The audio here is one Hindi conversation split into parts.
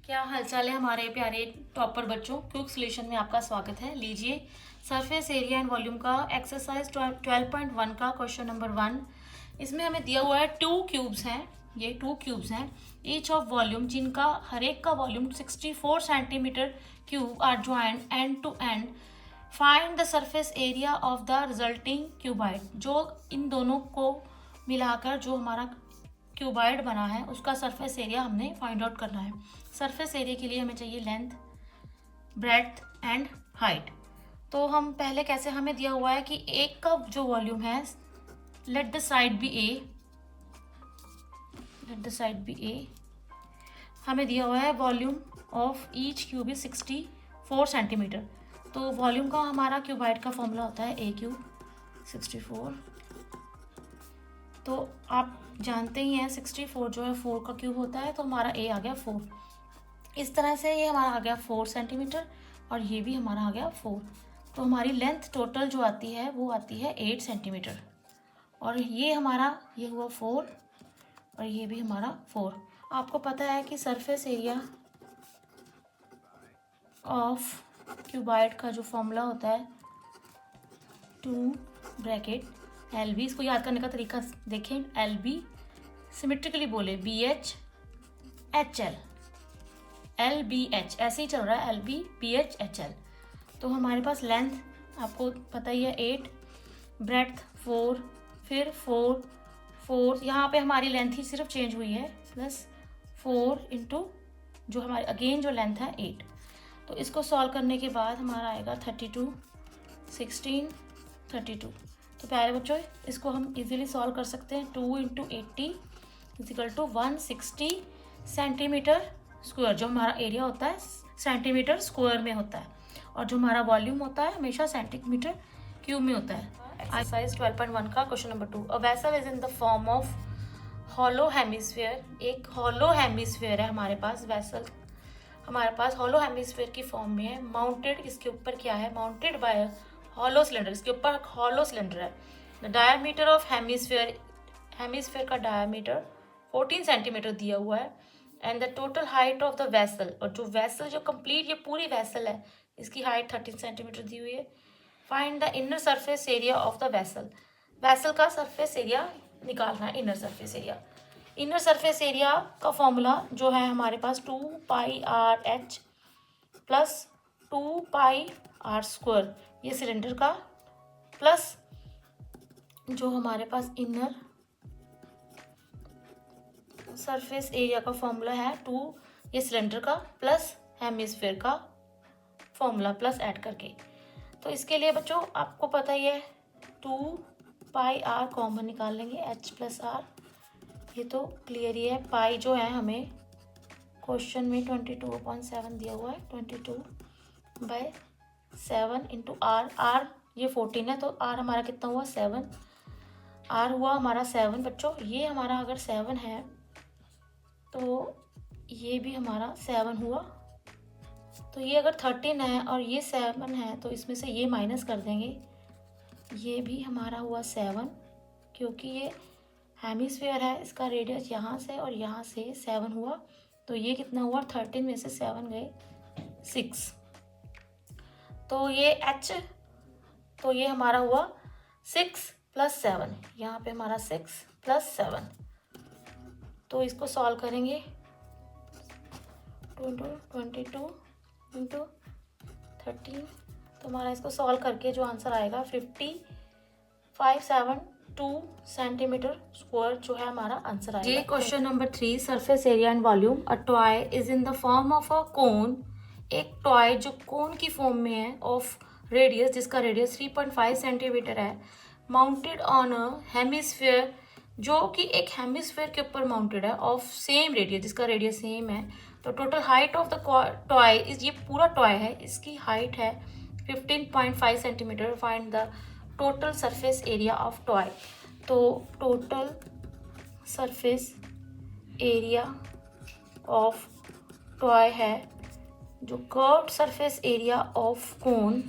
क्या हालचाल है हमारे प्यारे टॉपर बच्चों। क्विक सॉल्यूशन में आपका स्वागत है। लीजिए सरफेस एरिया एंड वॉल्यूम का एक्सरसाइज 12.1 का क्वेश्चन नंबर 1। इसमें हमें दिया हुआ है 2 क्यूब्स हैं। ये 2 क्यूब्स हैं ईच ऑफ वॉल्यूम, जिनका हर एक का volume 64 centimetre cube are joined end to end. Find the surface area of the resulting cuboid. जो इन दोनों को मिलाकर जो हमारा क्यूबाइड बना है उसका सरफेस एरिया हमने फाइंड आउट करना है। सरफेस एरिया के लिए हमें चाहिए लेंथ, ब्रेड्थ एंड हाइट। तो हम पहले कैसे, हमें दिया हुआ है कि एक का जो वॉल्यूम है, let the side be A, let the side be A. हमें दिया हुआ है volume of each cube is 64 centimetre. तो वॉल्यूम का हमारा क्यूबाइड का फॉर्मूला होता है ए क्यूब 64। तो आप जानते ही हैं 64 जो है 4 का क्यूब होता है, तो हमारा ए आ गया 4। इस तरह से ये हमारा आ गया 4 सेंटीमीटर और ये भी हमारा आ गया 4। तो हमारी लेंथ टोटल जो आती है वो आती है 8 सेंटीमीटर। और ये हमारा ये हुआ 4 और ये भी हमारा 4। आपको पता है कि सरफेस एरिया ऑफ क्यूबाइड का जो फॉर्मूला होता है 2 ब्रैकेट एल बी। इसको याद करने का तरीका देखें, एल बी सिमेट्रिकली बोले b h h l, l b h ऐसे ही चल रहा है, l b b h h l. तो हमारे पास लेंथ आपको पता ही है 8, ब्रेड्थ 4, फिर 4 4, यहाँ पे हमारी लेंथ ही सिर्फ चेंज हुई है, प्लस 4 इंटू जो हमारी अगेन जो लेंथ है 8। तो इसको सॉल्व करने के बाद हमारा आएगा 32, 16, 32। तो प्यारे बच्चों इसको हम इजीली सॉल्व कर सकते हैं। 2 into 80 equal to 160 centimetre square. जो हमारा एरिया होता है सेंटीमीटर स्क्वायर में होता है और जो हमारा वॉल्यूम होता है हमेशा सेंटीमीटर क्यूब में होता है। एक्सरसाइज 12.1 का question number 2। A vessel is in the form of hollow hemisphere. एक हॉलो हेमिस्फीयर है हमारे पास, वेसल हमारे पास हॉलो हेमिस्फीयर की फॉर्म में है। माउंटेड, इसके ऊपर क्या है, माउंटेड बाय हॉलो सिलेंडर, इसके ऊपर हॉलो सिलेंडर है। The diameter of hemisphere, hemisphere का डायमीटर 14 सेंटीमीटर दिया हुआ है। And the total height of the vessel, और जो वेसल जो कंप्लीट ये पूरी वेसल है इसकी हाइट 13 सेंटीमीटर दी हुई है। Find the inner surface area of the vessel. Vessel का सरफेस एरिया निकालना है, inner surface area. Inner surface area का फॉर्मूला जो है हमारे पास 2 pi R H plus 2 pi R square, ये सिलेंडर का, प्लस जो हमारे पास इनर सरफेस एरिया का फॉर्मूला है 2, ये सिलेंडर का, प्लस हेमिस्फीयर का फॉर्मूला प्लस ऐड करके। तो इसके लिए बच्चों आपको पता ही है 2 पाई आर कॉमन निकाल लेंगे, एच प्लस आर, ये तो क्लियर ही है। पाई जो है हमें क्वेश्चन में 22/7 दिया हुआ है, 22/7 इंटू आर, आर ये 14 है तो आर हमारा कितना हुआ 7, आर हुआ हमारा 7 बच्चों। ये हमारा अगर 7 है तो ये भी हमारा 7 हुआ। तो ये अगर 13 है और ये 7 है तो इसमें से ये माइनस कर देंगे, ये भी हमारा हुआ 7, क्योंकि ये हेमिस्फीयर है, इसका रेडियस यहाँ से और यहाँ से 7 हुआ। तो ये कितना हुआ, 13 में से 7 गए 6। तो ये h, तो ये हमारा हुआ 6 प्लस 7, यहाँ पे हमारा 6 प्लस 7। तो इसको सॉल्व करेंगे 22 इंटू 13, तो हमारा इसको सॉल्व करके जो आंसर आएगा 5572 सेंटीमीटर स्क्वायर जो है हमारा आंसर आएगा। ये question number 3, surface area and volume. A toy is in the form of a cone. एक टॉय जो कोन की फॉर्म में है, ऑफ रेडियस, जिसका रेडियस 3.5 सेंटीमीटर है, माउंटेड ऑन अ हेमिस्फीयर, जो कि एक हेमिस्फीयर के ऊपर माउंटेड है, ऑफ सेम रेडियस, जिसका रेडियस सेम है। तो total height of the toy is, ये पूरा टॉय है, इसकी हाइट है 15.5 centimetre. Find the total surface area of toy. तो total surface area of toy है जो curved surface area of cone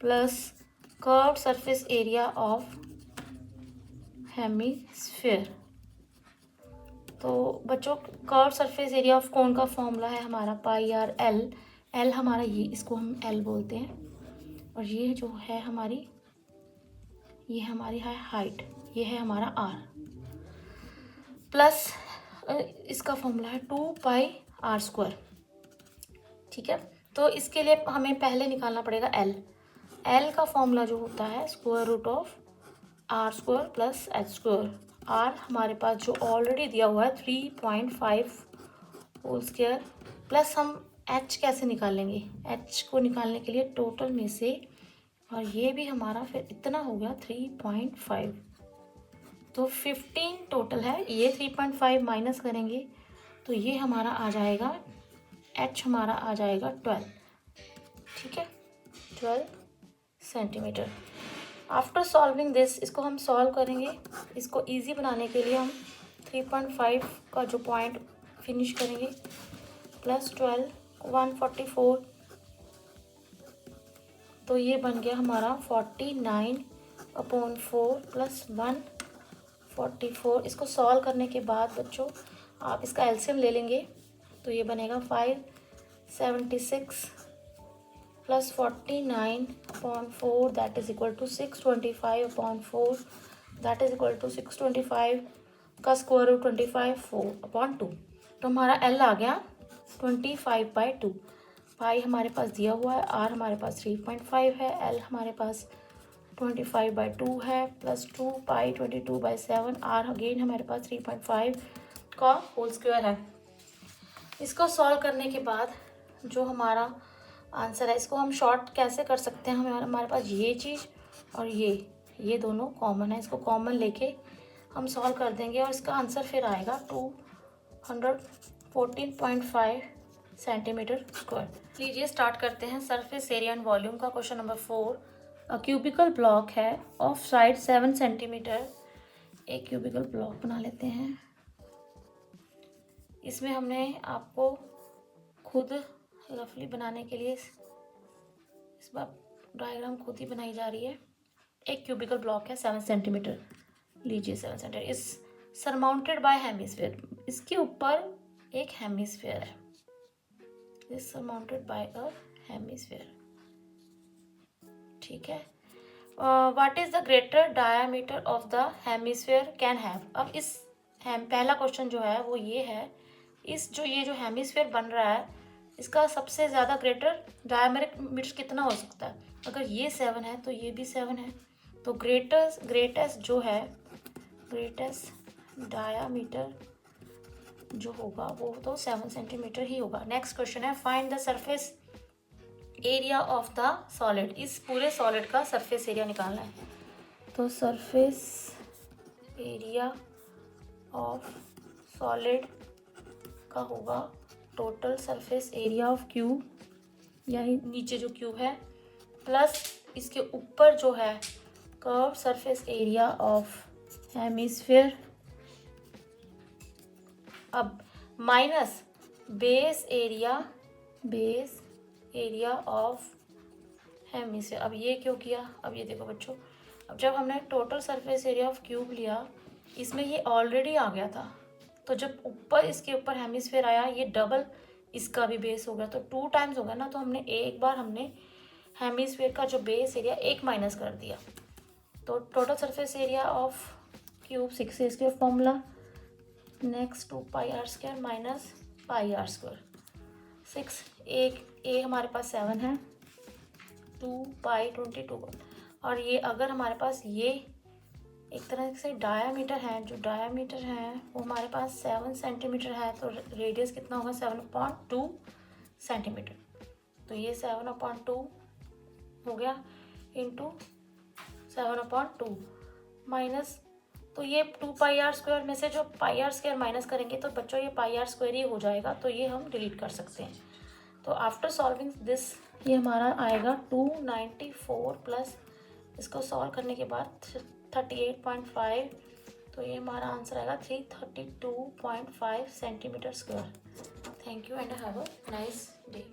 plus curved surface area of hemisphere. तो बच्चों curve surface area of cone का फॉर्मूला है हमारा पाई आर एल। एल हमारा ये, इसको हम एल बोलते हैं, और ये जो है हमारी, ये हमारी है हाइट, ये है हमारा आर, प्लस इसका फॉर्मूला है 2πr²। ठीक है, तो इसके लिए हमें पहले निकालना पड़ेगा एल। एल का फॉर्मूला जो होता है √r² प्लस h²। आर हमारे पास जो ऑलरेडी दिया हुआ है 3.5 होल स्क्वायर, प्लस हम एच कैसे निकालेंगे, एच को निकालने के लिए टोटल में से, और ये भी हमारा फिर इतना हो गया 3.5, तो 15 टोटल है। ये 3.5 माइनस करेंगे तो ये हमारा आ जाएगा, एच हमारा आ जाएगा 12। ठीक है, 12 सेंटीमीटर। आफ्टर सॉल्विंग दिस, इसको हम सॉल्व करेंगे। इसको इजी बनाने के लिए हम 3.5 का जो पॉइंट फिनिश करेंगे, प्लस 12 144, तो ये बन गया हमारा 49/4 प्लस 144। इसको सॉल्व करने के बाद बच्चों आप इसका एलसीएम ले लेंगे, तो ये बनेगा 576 plus 49/4 that is equal to 625/4 that is equal to 625 का स्क्वायर रूट 25 4/2। तो हमारा एल आ गया 25/2। पाई हमारे पास दिया हुआ है, आर हमारे पास 3.5 है, एल हमारे पास 25/2 है, प्लस 2π22/7, आर अगेन हमारे पास 3.5 का होल स्क्वायर है। इसको सॉल्व करने के बाद जो हमारा आंसर है, इसको हम शॉर्ट कैसे कर सकते हैं, हमारे पास ये चीज़ और ये दोनों कॉमन है, इसको कॉमन लेके हम सॉल्व कर देंगे और इसका आंसर फिर आएगा 214.5 सेंटीमीटर स्क्वायर। लीजिए स्टार्ट करते हैं सरफेस एरिया एंड वॉल्यूम का question number 4। A cubical block है ऑफ साइड 7 सेंटीमीटर। एक क्यूबिकल ब्लॉक बना लेते हैं। इसमें हमने आपको खुद रफली बनाने के लिए इस बार डायग्राम खुद ही बनाई जा रही है। एक क्यूबिकल ब्लॉक है 7 सेंटीमीटर, लीजिए 7 सेंटीमीटर इस सरमाउंटेड बाय हेमिस्फीयर। इसके ऊपर एक हेमिस्फीयर है, इस सरमाउंटेड बाय अ हेमिस्फीयर। ठीक है, what is the greater diameter of the hemisphere can have. अब इस पहला क्वेश्चन जो है वो ये है, इस ये जो हेमिस्फीयर बन रहा है इसका सबसे ज़्यादा ग्रेटर डायामीटर कितना हो सकता है। अगर ये 7 है तो ये भी 7 है, तो ग्रेटेस्ट जो है, ग्रेटेस्ट डायामीटर जो होगा वो तो 7 सेंटीमीटर ही होगा। नेक्स्ट क्वेश्चन है, find the surface area of the solid. इस पूरे सॉलिड का सरफेस एरिया निकालना है। तो सरफेस एरिया ऑफ सॉलिड का होगा total surface area of cube, यानी नीचे जो क्यूब है, प्लस इसके ऊपर जो है curve surface area of hemisphere, अब minus base area of hemisphere. अब ये क्यों किया, अब ये देखो बच्चों, अब जब हमने total surface area of cube लिया, इसमें ये ऑलरेडी आ गया था, तो जब ऊपर इसके ऊपर हेमिस्फीयर आया, ये डबल इसका भी बेस हो गया, तो 2 टाइम्स हो गया ना, तो हमने एक बार हमने हेमिस्फीयर का जो बेस एरिया 1 माइनस कर दिया। तो total surface area of cube 6 है इसके formula. Next 2πr² minus πr²। 6 ए हमारे पास 7 है, 2π22, और ये अगर हमारे पास ये एक तरह से डायामीटर है, जो डायामीटर है वो हमारे पास 7 सेंटीमीटर है, तो रेडियस कितना होगा 7/2 सेंटीमीटर। तो ये 7/2 हो गया इंटू 7/2 माइनस, तो ये 2πr² में से जो πr² माइनस करेंगे तो बच्चों ये πr² ही हो जाएगा, तो ये हम डिलीट कर सकते हैं। तो आफ्टर सॉल्विंग दिस ये हमारा आएगा 294 प्लस इसको सॉल्व करने के बाद 38.5, तो ये हमारा आंसर आएगा 332.5 centimetre square. Thank you and have a nice day.